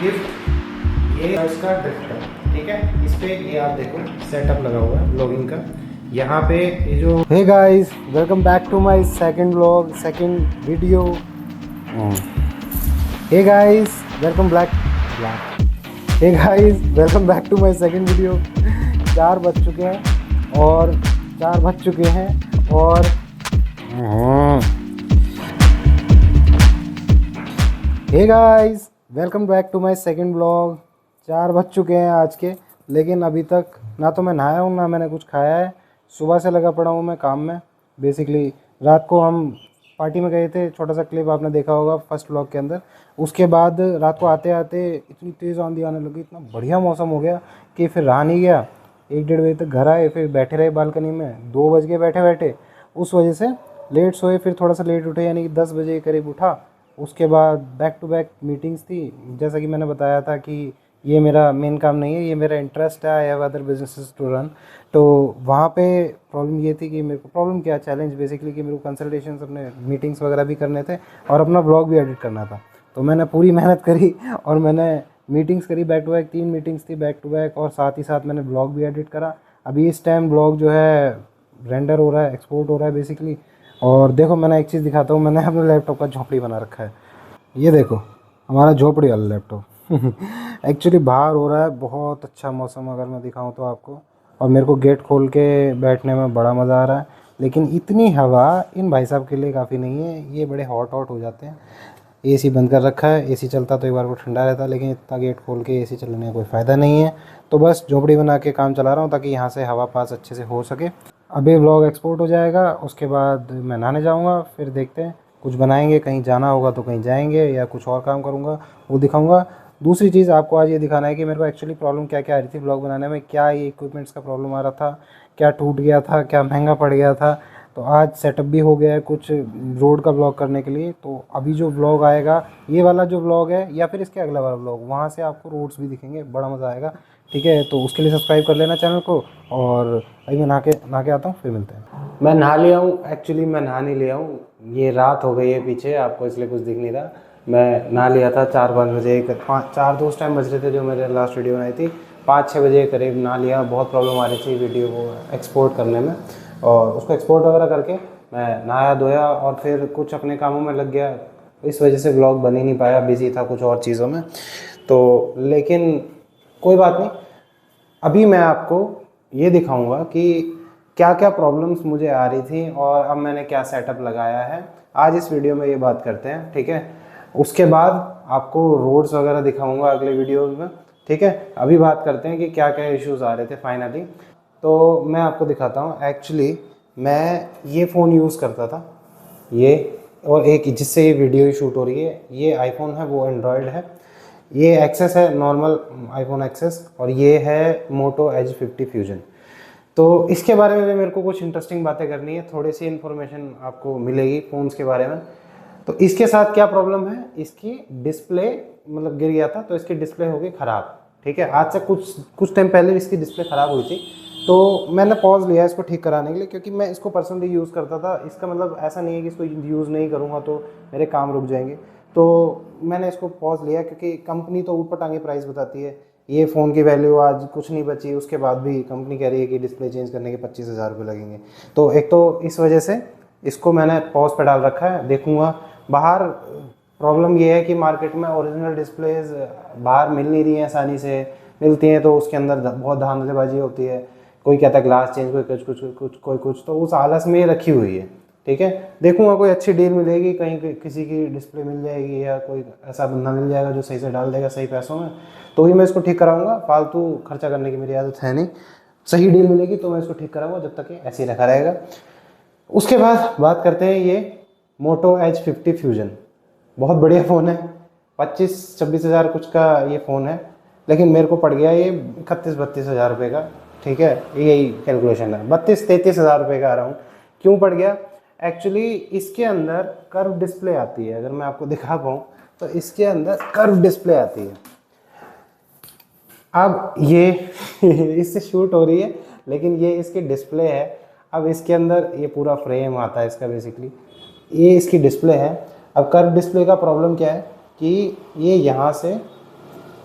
Gift ये है इसका ड्रिफ्टर, ठीक है। इस पे ये आप देखो सेटअप लगा हुआ है ब्लॉगिंग का। यहाँ पे ये जो hey guys, welcome back to my second vlog, second video. Hey guys, welcome hey guys, welcome back to my second video. 4 बज चुके हैं और 4 बज चुके हैं और hey guys, welcome back to my second vlog. 4 बज चुके हैं आज के, लेकिन अभी तक ना तो मैं नहाया हूँ ना मैंने कुछ खाया है। सुबह से लगा पड़ा हूँ मैं काम में। बेसिकली रात को हम पार्टी में गए थे, छोटा सा क्लिप आपने देखा होगा फर्स्ट व्लॉग के अंदर। उसके बाद रात को आते आते इतनी तेज़ आंधी आने लगी, इतना बढ़िया मौसम हो गया कि फिर रहा नहीं गया। 1-1:30 बजे तक घर आए, फिर बैठे रहे बालकनी में। 2 बज गए बैठे बैठे, उस वजह से लेट सोए, फिर थोड़ा सा लेट उठे, यानी कि 10 बजे के करीब उठा। उसके बाद बैक टू बैक मीटिंग्स थी। जैसा कि मैंने बताया था कि ये मेरा मेन काम नहीं है, ये मेरा इंटरेस्ट है। I have other businesses to run. तो वहाँ पे प्रॉब्लम ये थी कि मेरे को प्रॉब्लम क्या, चैलेंज बेसिकली कि मेरे को कंसल्टेशंस, अपने मीटिंग्स वगैरह भी करने थे और अपना ब्लॉग भी एडिट करना था। तो मैंने पूरी मेहनत करी और मैंने मीटिंग्स करी बैक टू बैक। 3 मीटिंग्स थी बैक टू बैक, और साथ ही साथ मैंने ब्लॉग भी एडिट करा। अभी इस टाइम ब्लॉग जो है रेंडर हो रहा है, एक्सपोर्ट हो रहा है बेसिकली। और देखो, मैंने एक चीज़ दिखाता हूँ, मैंने अपने लैपटॉप का झोपड़ी बना रखा है। ये देखो हमारा झोपड़ी वाला लैपटॉप। एक्चुअली बाहर हो रहा है बहुत अच्छा मौसम, अगर मैं दिखाऊं तो आपको। और मेरे को गेट खोल के बैठने में बड़ा मज़ा आ रहा है, लेकिन इतनी हवा इन भाई साहब के लिए काफ़ी नहीं है। ये बड़े हॉट हो जाते हैं। एसी बंद कर रखा है, एसी चलता तो एक बार को ठंडा रहता, लेकिन इतना गेट खोल के एसी चलने का कोई फ़ायदा नहीं है। तो बस झोपड़ी बना के काम चला रहा हूँ ताकि यहाँ से हवा पास अच्छे से हो सके। अभी व्लॉग एक्सपोर्ट हो जाएगा, उसके बाद मैं नहाने जाऊँगा, फिर देखते हैं कुछ बनाएंगे। कहीं जाना होगा तो कहीं जाएंगे, या कुछ और काम करूँगा वो दिखाऊँगा। दूसरी चीज़ आपको आज ये दिखाना है कि मेरे को एक्चुअली प्रॉब्लम क्या क्या आ रही थी ब्लॉग बनाने में। क्या ये इक्विपमेंट्स का प्रॉब्लम आ रहा था, क्या टूट गया था, क्या महंगा पड़ गया था। तो आज सेटअप भी हो गया है कुछ रोड का ब्लॉग करने के लिए। तो अभी जो ब्लॉग आएगा, ये वाला जो ब्लॉग है या फिर इसके अगला वाला ब्लॉग, वहाँ से आपको रोड्स भी दिखेंगे, बड़ा मज़ा आएगा। ठीक है, तो उसके लिए सब्सक्राइब कर लेना चैनल को। और अभी मैं नहा के आता हूँ, फिर मिलते हैं। मैं नहा लिया हूँ, एक्चुअली मैं नहा नहीं लिया हूँ, ये रात हो गई है पीछे आपको, इसलिए कुछ दिख नहीं रहा। मैं नहा लिया था 4-5 बजे, 4 तो उस टाइम बज रहे थे जो मैंने लास्ट वीडियो बनाई थी। 5-6 बजे के करीब नहा लिया। बहुत प्रॉब्लम आ रही थी वीडियो को एक्सपोर्ट करने में, और उसको एक्सपोर्ट वगैरह करके मैं नहाया धोया और फिर कुछ अपने कामों में लग गया। इस वजह से व्लॉग बन ही नहीं पाया, बिजी था कुछ और चीज़ों में। तो लेकिन कोई बात नहीं, अभी मैं आपको ये दिखाऊंगा कि क्या क्या प्रॉब्लम्स मुझे आ रही थी और अब मैंने क्या सेटअप लगाया है। आज इस वीडियो में ये बात करते हैं, ठीक है। उसके बाद आपको रोड्स वगैरह दिखाऊंगा अगले वीडियोस में, ठीक है। अभी बात करते हैं कि क्या क्या इश्यूज़ आ रहे थे फाइनली। तो मैं आपको दिखाता हूँ। एक्चुअली मैं ये फ़ोन यूज़ करता था, ये, और एक जिससे ये वीडियो शूट हो रही है, ये आईफोन है, वो एंड्रॉयड है। ये एक्सेस है, नॉर्मल आईफोन एक्सेस, और ये है मोटो एज 50 फ्यूजन। तो इसके बारे में भी मेरे को कुछ इंटरेस्टिंग बातें करनी है, थोड़ी सी इन्फॉर्मेशन आपको मिलेगी फ़ोन्स के बारे में। तो इसके साथ क्या प्रॉब्लम है, इसकी डिस्प्ले मतलब गिर गया था, तो इसकी डिस्प्ले हो गई ख़राब, ठीक है। आज से कुछ टाइम पहले इसकी डिस्प्ले ख़राब हुई थी, तो मैंने पॉज लिया इसको ठीक कराने के लिए, क्योंकि मैं इसको पर्सनली यूज़ करता था। इसका मतलब ऐसा नहीं है कि इसको यूज़ नहीं करूँगा तो मेरे काम रुक जाएंगे। तो मैंने इसको पॉज लिया, क्योंकि कंपनी तो ऊपर टांगे प्राइस बताती है। ये फ़ोन की वैल्यू आज कुछ नहीं बची, उसके बाद भी कंपनी कह रही है कि डिस्प्ले चेंज करने के 25,000 रुपये लगेंगे। तो एक तो इस वजह से इसको मैंने पॉज पे डाल रखा है, देखूँगा। बाहर प्रॉब्लम ये है कि मार्केट में ओरिजिनल डिस्प्लेज बाहर मिल नहीं रही हैं आसानी से। मिलती हैं तो उसके अंदर बहुत धांधलेबाजी होती है। कोई कहता है ग्लास चेंज, कोई कुछ कोई कुछ, तो उस आलस में रखी हुई है, ठीक है। देखूंगा कोई अच्छी डील मिलेगी, कहीं किसी की डिस्प्ले मिल जाएगी, या कोई ऐसा बंदा मिल जाएगा जो सही से डाल देगा सही पैसों में, तो ही मैं इसको ठीक कराऊंगा। फालतू खर्चा करने की मेरी आदत है नहीं। सही डील मिलेगी तो मैं इसको ठीक कराऊंगा, जब तक ये ऐसे ही रखा रहेगा। उसके बाद बात करते हैं ये मोटो एज 50 फ्यूजन। बहुत बढ़िया फ़ोन है, 25-26 हज़ार कुछ का ये फ़ोन है, लेकिन मेरे को पड़ गया ये 31-32 हज़ार रुपये का, ठीक है। यही कैलकुलेशन है, 32-33 हज़ार रुपये का आ रहा हूँ। क्यों पड़ गया? एक्चुअली इसके अंदर कर्व डिस्प्ले आती है, अगर मैं आपको दिखा पाऊँ तो इसके अंदर कर्व डिस्प्ले आती है। अब ये इससे शूट हो रही है, लेकिन ये इसकी डिस्प्ले है। अब इसके अंदर ये पूरा फ्रेम आता है इसका, बेसिकली ये इसकी डिस्प्ले है। अब कर्व डिस्प्ले का प्रॉब्लम क्या है कि ये यहाँ से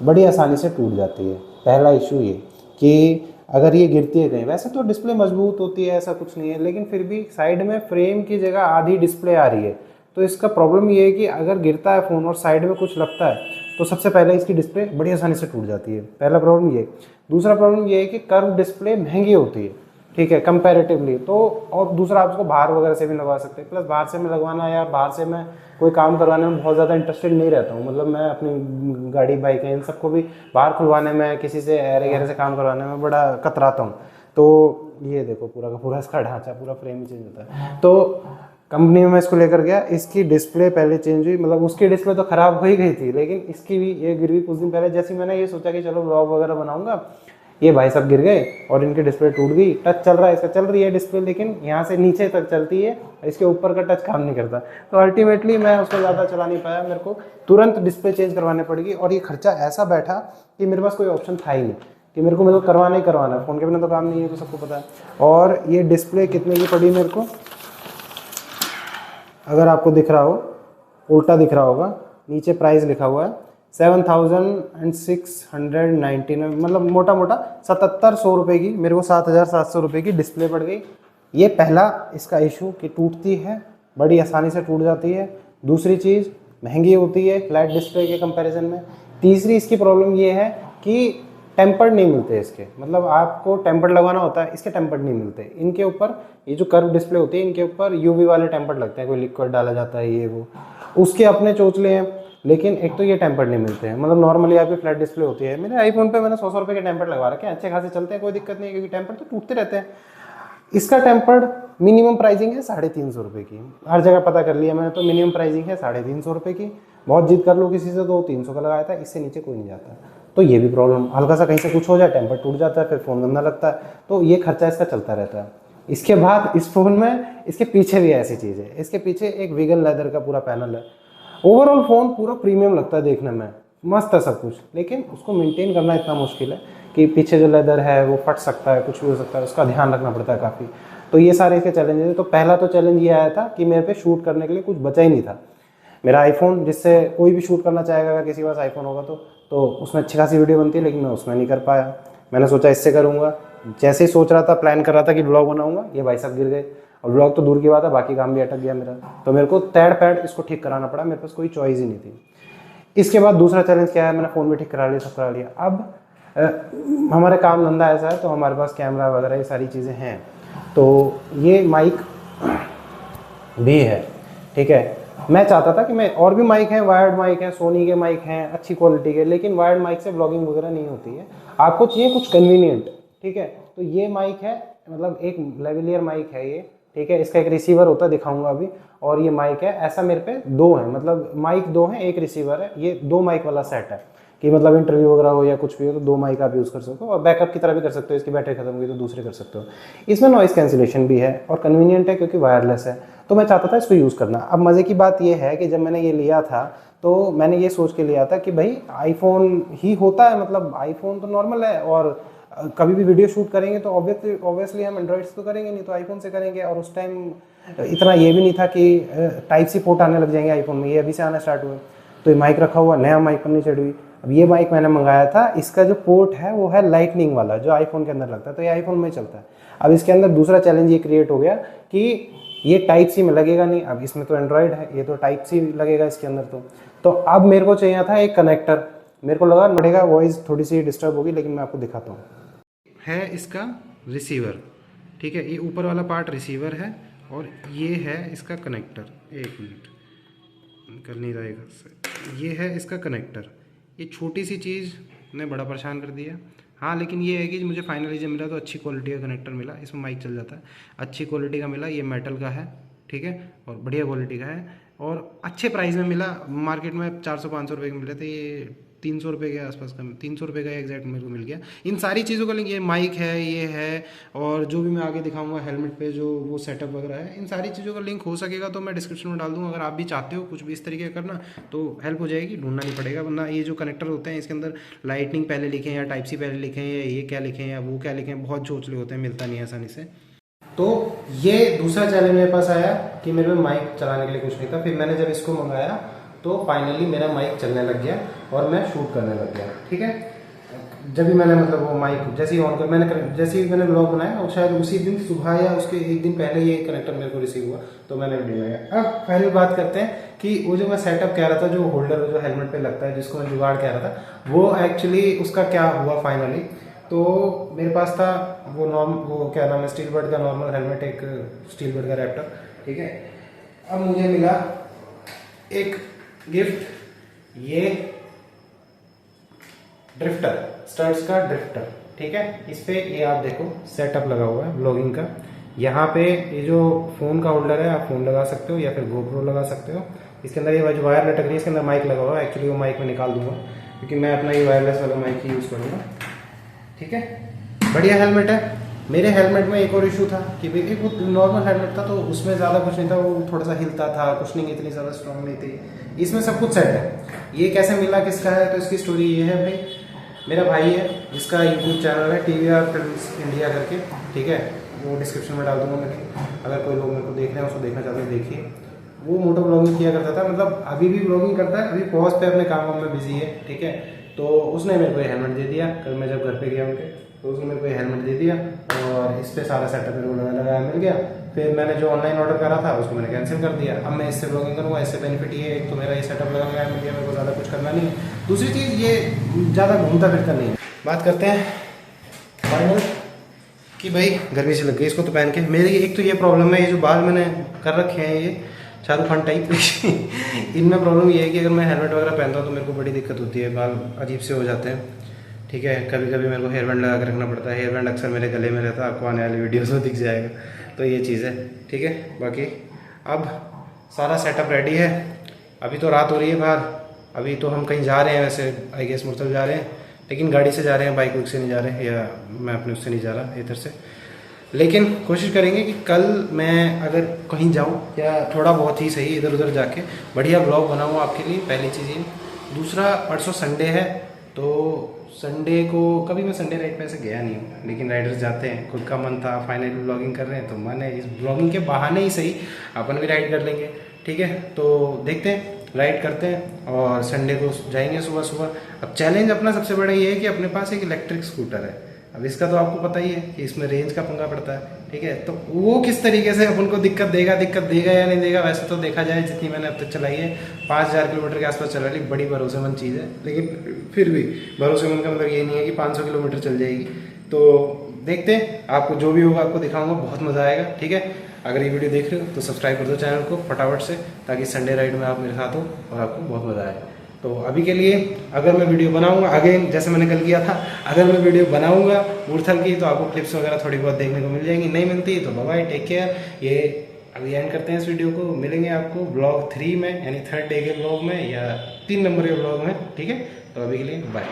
बड़ी आसानी से टूट जाती है। पहला इशू ये कि अगर ये गिरती है कहीं, वैसे तो डिस्प्ले मजबूत होती है, ऐसा कुछ नहीं है, लेकिन फिर भी साइड में फ्रेम की जगह आधी डिस्प्ले आ रही है, तो इसका प्रॉब्लम ये है कि अगर गिरता है फ़ोन और साइड में कुछ लगता है तो सबसे पहले इसकी डिस्प्ले बड़ी आसानी से टूट जाती है। पहला प्रॉब्लम ये। दूसरा प्रॉब्लम ये है कि कर्व डिस्प्ले महंगी होती है, ठीक है, कंपैरेटिवली तो। और दूसरा आप उसको बाहर वगैरह से भी लगवा सकते हैं, प्लस बाहर से मैं लगवाना या बाहर से मैं कोई काम करवाने में बहुत ज़्यादा इंटरेस्टेड नहीं रहता हूँ। मतलब मैं अपनी गाड़ी बाइक है इन सबको भी बाहर खुलवाने में, किसी से अरे गहरे से काम करवाने में बड़ा कतराता हूँ। तो ये देखो पूरा का पूरा इसका ढांचा, पूरा फ्रेम ही चेंज होता है। तो कंपनी में मैं इसको लेकर गया, इसकी डिस्प्ले पहले चेंज हुई, मतलब उसकी डिस्प्ले तो ख़राब हो ही गई थी, लेकिन इसकी भी ये गिर गई कुछ दिन पहले। जैसे मैंने ये सोचा कि चलो व्लॉग वगैरह बनाऊंगा, ये भाई सब गिर गए और इनकी डिस्प्ले टूट गई। टच चल रहा है, इसका चल रही है डिस्प्ले, लेकिन यहाँ से नीचे तक चलती है, इसके ऊपर का टच काम नहीं करता। तो अल्टीमेटली मैं उसको ज़्यादा चला नहीं पाया, मेरे को तुरंत डिस्प्ले चेंज करवाने पड़ेगी। और ये खर्चा ऐसा बैठा कि मेरे पास कोई ऑप्शन था ही नहीं कि मेरे को करवाना ही करवाना है, फ़ोन के बिना तो काम नहीं है, तो सबको पता है। और ये डिस्प्ले कितने की पड़ी मेरे को, अगर आपको दिख रहा हो, उल्टा दिख रहा होगा, नीचे प्राइस लिखा हुआ है 7699, मतलब मोटा मोटा 7700 रुपये की, मेरे को 7700 रुपये की डिस्प्ले पड़ गई। ये पहला इसका इशू कि टूटती है, बड़ी आसानी से टूट जाती है। दूसरी चीज़ महंगी होती है फ्लैट डिस्प्ले के कंपैरिजन में। तीसरी इसकी प्रॉब्लम ये है कि टेम्पर्ड नहीं मिलते इसके, मतलब आपको टेम्पर्ड लगवाना होता है, इसके टेम्पर्ड नहीं मिलते। इनके ऊपर ये जो कर्व डिस्प्ले होती है, इनके ऊपर यूवी वाले टेम्पर्ड लगते हैं, कोई लिक्विड डाला जाता है ये वो, उसके अपने चोचले हैं, लेकिन एक तो ये टेम्पर्ड नहीं मिलते हैं। मतलब नॉर्मली आपकी फ्लैट डिस्प्ले होती है, मेरे आईफोन पे मैंने 100 रुपये के टेम्पर्ड लगवा रखे हैं, अच्छे खासे चलते हैं, कोई दिक्कत नहीं है, क्योंकि टेम्पर्ड तो टूटते रहते हैं। इसका टेम्पर्ड मिनिमम प्राइसिंग है 350 रुपये की, हर जगह पता कर लिया मैंने, तो मिनिमम प्राइसिंग है 350 रुपये की। बहुत जिद कर लो किसी से तो 300 का लगाया था, इससे नीचे कोई नहीं जाता। तो ये भी प्रॉब्लम, हल्का सा कहीं से कुछ हो जाए टेम्पर टूट जाता है, फिर फ़ोन गंदा लगता है, तो ये खर्चा इसका चलता रहता है। इसके बाद इस फ़ोन में इसके पीछे भी ऐसी चीज़ है, इसके पीछे एक वीगन लेदर का पूरा पैनल है। ओवरऑल फ़ोन पूरा प्रीमियम लगता है देखने में, मस्त है सब कुछ, लेकिन उसको मेंटेन करना इतना मुश्किल है कि पीछे जो लेदर है वो फट सकता है, कुछ भी हो सकता है, उसका ध्यान रखना पड़ता है काफ़ी। तो ये सारे इसके चैलेंजेस हैं। तो पहला तो चैलेंज ये आया था कि मेरे पे शूट करने के लिए कुछ बचा ही नहीं था। मेरा आईफोन, जिससे कोई भी शूट करना चाहेगा, अगर किसी के पास आईफोन होगा तो उसमें अच्छी खासी वीडियो बनती है, लेकिन मैं उसमें नहीं कर पाया। मैंने सोचा इससे करूँगा, जैसे ही सोच रहा था, प्लान कर रहा था कि ब्लॉग बनाऊंगा, ये भाई साहब गिर गए, और ब्लॉग तो दूर की बात है, बाकी काम भी अटक गया मेरा। तो मेरे को तैड़ पैड़ इसको ठीक कराना पड़ा, मेरे पास कोई चॉइस ही नहीं थी। इसके बाद दूसरा चैलेंज क्या है, मैंने फ़ोन भी ठीक करा लिया, सब करा लिया। अब हमारे काम धंधा ऐसा है, तो हमारे पास कैमरा वगैरह ये सारी चीज़ें हैं, तो ये माइक भी है, ठीक है। मैं चाहता था कि मैं, और भी माइक हैं, वायर्ड माइक हैं, सोनी के माइक हैं अच्छी क्वालिटी के, लेकिन वायर्ड माइक से व्लॉगिंग वगैरह नहीं होती है, आपको चाहिए कुछ कन्वीनियंट, ठीक है। तो ये माइक है, मतलब एक लेवलियर माइक है ये, ठीक है। इसका एक रिसीवर होता है, दिखाऊंगा अभी, और ये माइक है। ऐसा मेरे पे दो है, मतलब माइक दो हैं, एक रिसीवर है, ये 2 माइक वाला सेट है कि मतलब इंटरव्यू वगैरह हो या कुछ भी हो तो 2 माइक आप यूज़ कर सकते हो, और बैकअप की तरह भी कर सकते हो, इसकी बैटरी खत्म हुई तो दूसरे कर सकते हो। इसमें नॉइस कैंसिलेशन भी है और कन्वीनियंट है क्योंकि वायरलेस है, तो मैं चाहता था इसको यूज़ करना। अब मज़े की बात यह है कि जब मैंने ये लिया था तो मैंने ये सोच के लिया था कि भाई आईफोन ही होता है, मतलब आईफोन तो नॉर्मल है, और कभी भी वीडियो शूट करेंगे तो ऑब्वियसली हम एंड्रॉइड से तो करेंगे नहीं, तो आईफोन से करेंगे। और उस टाइम इतना ये भी नहीं था कि टाइप सी पोर्ट आने लग जाएंगे आईफोन में, ये अभी से आना स्टार्ट हुए। तो ये माइक रखा हुआ, नया माइक पर नहीं चढ़ हुई। अब ये माइक मैंने मंगाया था, इसका जो पोर्ट है वो है लाइटनिंग वाला, जो आईफोन के अंदर लगता है, तो ये आईफोन में चलता है। अब इसके अंदर दूसरा चैलेंज ये क्रिएट हो गया कि ये टाइप सी में लगेगा नहीं, अब इसमें तो एंड्रॉइड है, ये तो टाइप सी लगेगा इसके अंदर। तो अब मेरे को चाहिए था एक कनेक्टर, मेरे को लगा बढ़ेगा, वॉइस थोड़ी सी डिस्टर्ब होगी, लेकिन मैं आपको दिखाता हूँ। है इसका रिसीवर, ठीक है, ये ऊपर वाला पार्ट रिसीवर है, और ये है इसका कनेक्टर। एक मिनट, कर नहीं रहेगा, ये है इसका कनेक्टर। ये छोटी सी चीज़ ने बड़ा परेशान कर दिया। हाँ, लेकिन ये है कि मुझे फाइनली जब मिला तो अच्छी क्वालिटी का कनेक्टर मिला, इसमें माइक चल जाता है, अच्छी क्वालिटी का मिला। ये मेटल का है, ठीक है, और बढ़िया क्वालिटी का है, और अच्छे प्राइस में मिला। मार्केट में 400-500 रुपये के मिले थे, ये 300 रुपये के आसपास का, 300 रुपये का एग्जैक्ट मेरे को मिल गया। इन सारी चीज़ों का लिंक, ये माइक है, ये है, और जो भी मैं आगे दिखाऊंगा हेलमेट पे जो वो सेटअप वगैरह है, इन सारी चीज़ों का लिंक हो सकेगा तो मैं डिस्क्रिप्शन में डाल दूँगा। अगर आप भी चाहते हो कुछ भी इस तरीके का करना तो हेल्प हो जाएगी, ढूंढना नहीं पड़ेगा। वरना ये जो कनेक्टर होते हैं इसके अंदर लाइटनिंग पहले लिखें या टाइप सी पहले लिखें या ये क्या लिखें या वो क्या लिखें, बहुत चोचले होते हैं, मिलता नहीं है आसानी से। तो ये दूसरा चैलेंज मेरे पास आया कि मेरे में माइक चलाने के लिए कुछ नहीं था। फिर मैंने जब इसको मंगाया तो फाइनली मेरा माइक चलने लग गया और मैं शूट करने लग गया। ठीक है, जब भी मैंने मतलब वो माइक जैसे ही ऑन कर जैसे ही मैंने ब्लॉग बनाया और शायद उसी दिन सुबह या उसके एक दिन पहले ये कनेक्टर मेरे को रिसीव हुआ, तो मैंने वीडियो लगाया। अब पहले बात करते हैं कि वो जो मैं सेटअप कह रहा था, जो होल्डर जो हेलमेट पे लगता है, जिसको मैं जुगाड़ कह रहा था, वो एक्चुअली उसका क्या हुआ फाइनली। तो मेरे पास था वो क्या नाम है, स्टील बर्ड का नॉर्मल हेलमेट, एक स्टील बर्ड का रैप्टर। ठीक है, अब मुझे मिला एक गिफ्ट, ये ड्रिफ्टर, स्टड्स का ड्रिफ्टर। ठीक है, इस पे ये आप देखो सेटअप लगा हुआ है ब्लॉगिंग का। यहाँ पे ये जो फोन का होल्डर है, आप फोन लगा सकते हो या फिर गोप्रो लगा सकते हो। इसके अंदर ये जो वायर लटक रही है, इसके अंदर माइक लगा हुआ है। एक्चुअली वो माइक में निकाल दूंगा क्योंकि मैं अपना ये वायरलेस वाला माइक ही यूज़ करूँगा। ठीक है, बढ़िया हेलमेट है। मेरे हेलमेट में एक और इशू था कि भाई एक वो नॉर्मल हेलमेट था, तो उसमें ज़्यादा कुछ नहीं था, वो थोड़ा सा हिलता था, कुशनिंग इतनी ज़्यादा स्ट्रॉन्ग नहीं थी। इसमें सब कुछ सेट है। ये कैसे मिला, किसका है, तो इसकी स्टोरी ये है भाई, मेरा भाई है जिसका यूट्यूब चैनल है TVR फिल्म्स इंडिया करके। ठीक है, वो डिस्क्रिप्शन में डाल दूंगा मैं, अगर कोई लोग मेरे को देख रहे हैं, उसको देखना चाहते हैं देखिए। वो मोटो ब्लॉगिंग किया करता था, मतलब अभी भी ब्लॉगिंग करता है, अभी पॉज पे अपने काम में बिजी है। ठीक है, तो उसने मेरे को ये हेलमेट दे दिया। कल मैं जब घर पे गया उनके, तो उसने मेरे को ये हेलमेट दे दिया और इस पर सारा सेटअप मेरे को लगाया मिल गया। फिर मैंने जो ऑनलाइन ऑर्डर करा था उसको मैंने कैंसिल कर दिया। अब मैं इससे ब्लॉगिंग करूँगा। इससे बेनिफिट ये है, एक तो मेरा ये सेटअप लगा हुआ है मिल गया, मेरे को ज़्यादा कुछ करना नहीं है। दूसरी चीज़, ये ज़्यादा घूमता फिरता नहीं है। बात करते हैं फाइनल कि भाई गर्मी से लग गई इसको तो पहन के। मेरी एक तो ये प्रॉब्लम है, ये जो बाल मैंने कर रखे हैं ये शाहरुख खान टाइप इनमें प्रॉब्लम ये है कि अगर मैं हेलमेट वगैरह पहनता हूँ तो मेरे को बड़ी दिक्कत होती है, बाल अजीब से हो जाते हैं। ठीक है, कभी कभी मेरे को हेयर बैंड लगा के रखना पड़ता है। हेयर बैंड अक्सर मेरे गले में रहता है, आपको आने वाली वीडियोज़ में दिख जाएगा। तो ये चीज़ है। ठीक है, बाकी अब सारा सेटअप रेडी है। अभी तो रात हो रही है बाहर, अभी तो हम कहीं जा रहे हैं, वैसे आई गेस मुरतल जा रहे हैं, लेकिन गाड़ी से जा रहे हैं, बाइक से नहीं जा रहे हैं, या मैं अपने उससे नहीं जा रहा इधर से। लेकिन कोशिश करेंगे कि कल मैं अगर कहीं जाऊं या थोड़ा बहुत ही सही इधर उधर जाके बढ़िया ब्लॉग बनाऊं आपके लिए, पहली चीज़ ये। दूसरा, परसों संडे है, तो संडे को कभी मैं संडे राइड पे ऐसे गया नहीं हूँ, लेकिन राइडर्स जाते हैं, खुद का मन था, फाइनली ब्लॉगिंग कर रहे हैं, तो मन है इस ब्लॉगिंग के बहाने ही सही अपन भी राइड कर लेंगे। ठीक है, तो देखते हैं, राइड करते हैं और संडे को जाएंगे सुबह सुबह। अब चैलेंज अपना सबसे बड़ा ये है कि अपने पास एक इलेक्ट्रिक स्कूटर है। अब इसका तो आपको पता ही है कि इसमें रेंज का पंगा पड़ता है। ठीक है, तो वो किस तरीके से अपन को दिक्कत देगा या नहीं देगा। वैसे तो देखा जाए जितनी मैंने अब तक चलाई है 5000 किलोमीटर के आसपास चला ली, बड़ी भरोसेमंद चीज़ है। लेकिन फिर भी भरोसेमंद का मतलब ये नहीं है कि 500 किलोमीटर चल जाएगी। तो देखते हैं, आपको जो भी होगा आपको दिखाऊंगा, बहुत मज़ा आएगा। ठीक है, अगर ये वीडियो देख रहे हो तो सब्सक्राइब कर दो चैनल को फटाफट से, ताकि संडे राइड में आप मेरे साथ हो और आपको बहुत मज़ा आए। तो अभी के लिए अगर मैं वीडियो बनाऊंगा अगेन, जैसे मैंने कल किया था, अगर मैं वीडियो बनाऊंगा मुरथल की, तो आपको क्लिप्स वगैरह थोड़ी बहुत देखने को मिल जाएंगी। नहीं मिलती तो बाय, टेक केयर। ये अभी एंड करते हैं इस वीडियो को, मिलेंगे आपको ब्लॉग 3 में, यानी 3rd डे के ब्लॉग में या 3 नंबर के ब्लॉग में। ठीक है, तो अभी के लिए बाय।